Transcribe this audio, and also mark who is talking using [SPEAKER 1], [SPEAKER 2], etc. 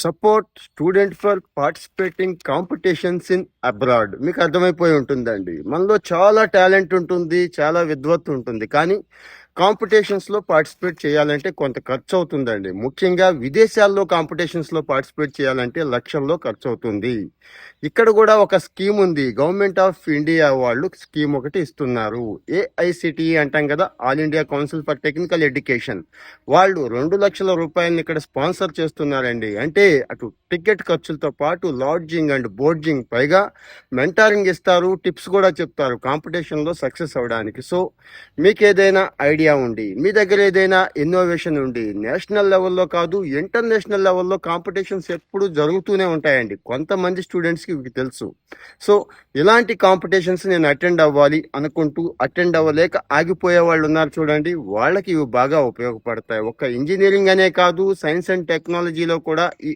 [SPEAKER 1] Support student for participating competitions in abroad. మీకు అర్థమైపోయి ఉంటుందండి. మనలో చాలా టాలెంట్ ఉంటుంది, చాలా విద్వత్తు ఉంటుంది. కానీ కాంపిటీషన్స్లో పార్టిసిపేట్ చేయాలంటే కొంత ఖర్చు అవుతుందండి. ముఖ్యంగా విదేశాల్లో కాంపిటీషన్స్లో పార్టిసిపేట్ చేయాలంటే లక్షల్లో ఖర్చు అవుతుంది. ఇక్కడ కూడా ఒక స్కీమ్ ఉంది. గవర్నమెంట్ ఆఫ్ ఇండియా వాళ్ళు స్కీమ్ ఒకటి ఇస్తున్నారు. ఏఐసిటిఈ అంటాం కదా, all India council for technical education. వాళ్ళు 2 లక్షల రూపాయలని ఇక్కడ స్పాన్సర్ చేస్తున్నారండి. అంటే అటు టికెట్ ఖర్చులతో పాటు లాడ్జింగ్ అండ్ బోర్డింగ్, పైగా మెంటారింగ్ ఇస్తారు, టిప్స్ కూడా చెప్తారు కాంపిటీషన్లో సక్సెస్ అవడానికి. సో మీకు ఏదైనా ఐడియా ఉండి, మీ దగ్గర ఏదైనా ఇన్నోవేషన్ ఉండి, నేషనల్ లెవెల్లో కాదు ఇంటర్నేషనల్ లెవెల్లో కాంపిటీషన్స్ ఎప్పుడు జరుగుతూనే ఉంటాయండి. కొంతమంది స్టూడెంట్స్కి ఇవి తెలుసు. సో ఇలాంటి కాంపిటీషన్స్ నేను అటెండ్ అవ్వాలి అనుకుంటూ అటెండ్ అవ్వలేక ఆగిపోయే వాళ్ళు ఉన్నారు చూడండి, వాళ్ళకి ఇవి బాగా ఉపయోగపడతాయి. ఒక్క ఇంజనీరింగ్ అనే కాదు, సైన్స్ అండ్ టెక్నాలజీలో కూడా ఈ